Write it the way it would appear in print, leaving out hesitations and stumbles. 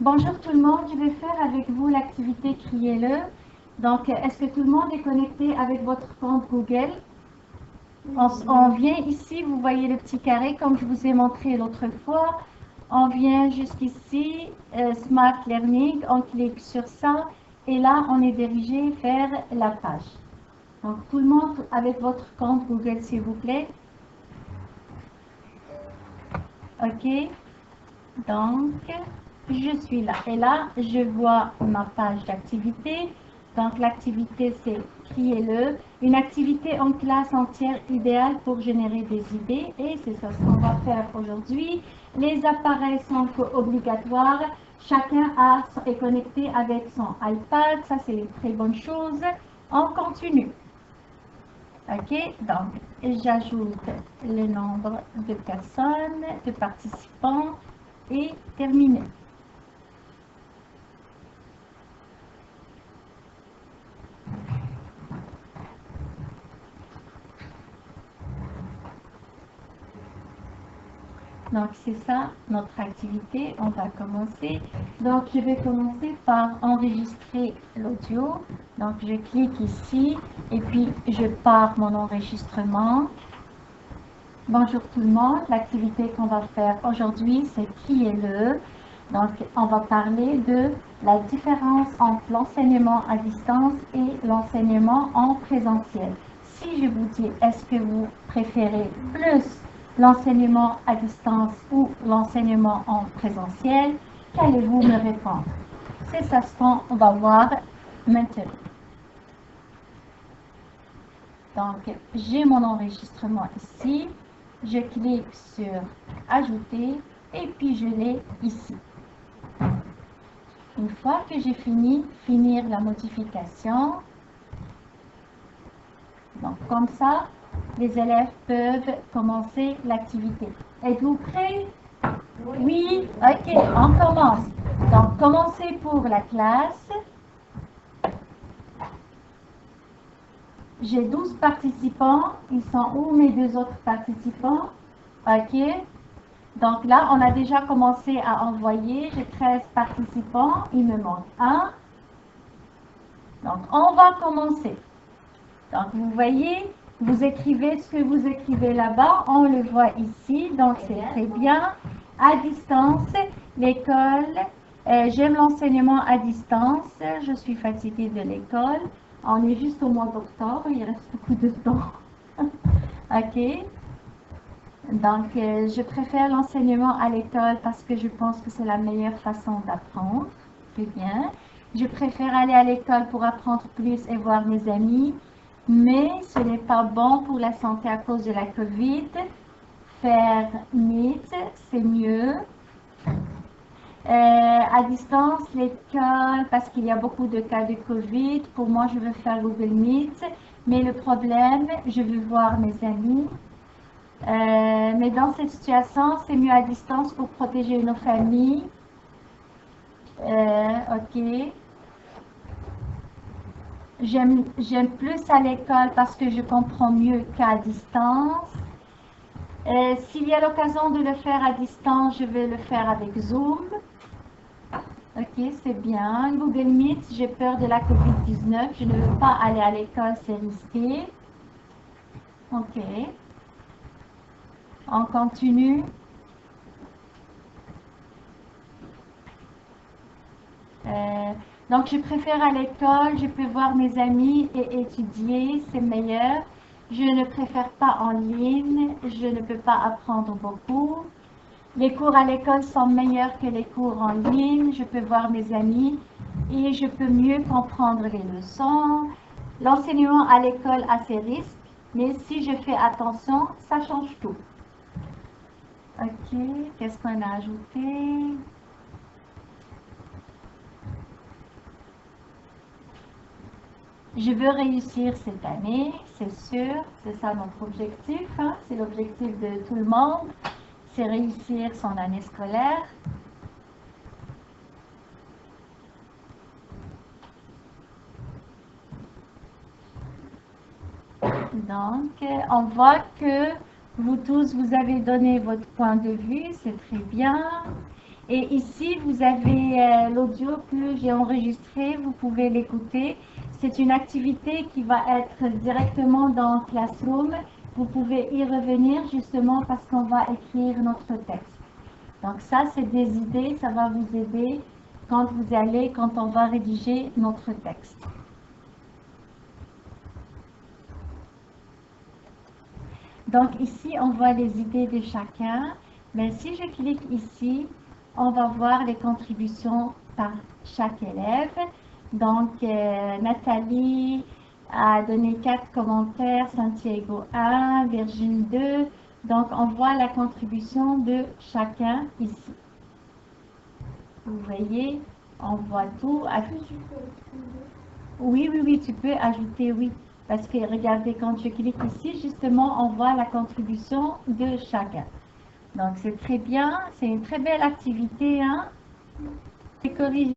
Bonjour tout le monde, je vais faire avec vous l'activité Criez-le. Donc, est-ce que tout le monde est connecté avec votre compte Google? On vient ici, vous voyez le petit carré comme je vous ai montré l'autre fois. On vient jusqu'ici, Smart Learning, on clique sur ça et là on est dirigé vers la page. Donc, tout le monde avec votre compte Google s'il vous plaît. Ok, donc je suis là et là je vois ma page d'activité. Donc l'activité c'est Criez-le, une activité en classe entière idéale pour générer des idées et c'est ça ce qu'on va faire aujourd'hui. Les appareils sont obligatoires, chacun est connecté avec son iPad, ça c'est une très bonne chose. On continue. Ok, donc j'ajoute le nombre de personnes, de participants et terminé. Donc c'est ça notre activité, on va commencer. Donc je vais commencer par enregistrer l'audio. Donc je clique ici et puis je pars mon enregistrement. Bonjour tout le monde, l'activité qu'on va faire aujourd'hui c'est Criez-le. Donc on va parler de la différence entre l'enseignement à distance et l'enseignement en présentiel. Si je vous dis est-ce que vous préférez plus l'enseignement à distance ou l'enseignement en présentiel, qu'allez-vous me répondre? C'est ça ce qu'on va voir maintenant. Donc, j'ai mon enregistrement ici. Je clique sur Ajouter et puis je l'ai ici. Une fois que j'ai fini, finir la modification. Donc, comme ça, les élèves peuvent commencer l'activité. Êtes-vous prêts? Oui, ok, on commence. Donc, commencez pour la classe. J'ai 12 participants. Ils sont où mes deux autres participants? Ok. Donc là, on a déjà commencé à envoyer. J'ai 13 participants. Il me manque un. Donc, on va commencer. Donc, vous voyez, vous écrivez ce que vous écrivez là-bas. On le voit ici. Donc, c'est très bien. À distance, l'école. J'aime l'enseignement à distance. Je suis fatiguée de l'école. On est juste au mois d'octobre. Il reste beaucoup de temps. OK. Donc, je préfère l'enseignement à l'école parce que je pense que c'est la meilleure façon d'apprendre. Très bien. Je préfère aller à l'école pour apprendre plus et voir mes amis, mais ce n'est pas bon pour la santé à cause de la COVID. Faire Meet, c'est mieux. À distance, l'école, parce qu'il y a beaucoup de cas de COVID, pour moi, je veux faire Google Meet, mais le problème, je veux voir mes amis. Mais dans cette situation, c'est mieux à distance pour protéger nos familles. Ok. J'aime plus à l'école parce que je comprends mieux qu'à distance. S'il y a l'occasion de le faire à distance, je vais le faire avec Zoom. Ok, c'est bien. Google Meet, j'ai peur de la COVID-19. Je ne veux pas aller à l'école, c'est risqué. Ok. On continue. Donc, je préfère à l'école, je peux voir mes amis et étudier, c'est meilleur. Je ne préfère pas en ligne, je ne peux pas apprendre beaucoup. Les cours à l'école sont meilleurs que les cours en ligne, je peux voir mes amis et je peux mieux comprendre les leçons. L'enseignement à l'école a ses risques, mais si je fais attention, ça change tout. Ok, qu'est-ce qu'on a ajouté? Je veux réussir cette année, c'est sûr, c'est ça notre objectif, hein? C'est l'objectif de tout le monde, c'est réussir son année scolaire. Donc, on voit que vous tous, vous avez donné votre point de vue, c'est très bien. Et ici, vous avez l'audio que j'ai enregistré, vous pouvez l'écouter. C'est une activité qui va être directement dans Classroom. Vous pouvez y revenir justement parce qu'on va écrire notre texte. Donc ça, c'est des idées, ça va vous aider quand on va rédiger notre texte. Donc ici, on voit les idées de chacun. Mais si je clique ici, on va voir les contributions par chaque élève. Donc, Nathalie a donné 4 commentaires, Santiago 1, Virginie 2. Donc, on voit la contribution de chacun ici. Vous voyez, on voit tout. Oui, oui, oui, tu peux ajouter, oui. Parce que regardez, quand je clique ici, justement, on voit la contribution de chacun. Donc, c'est très bien. C'est une très belle activité, hein? C'est corrigé.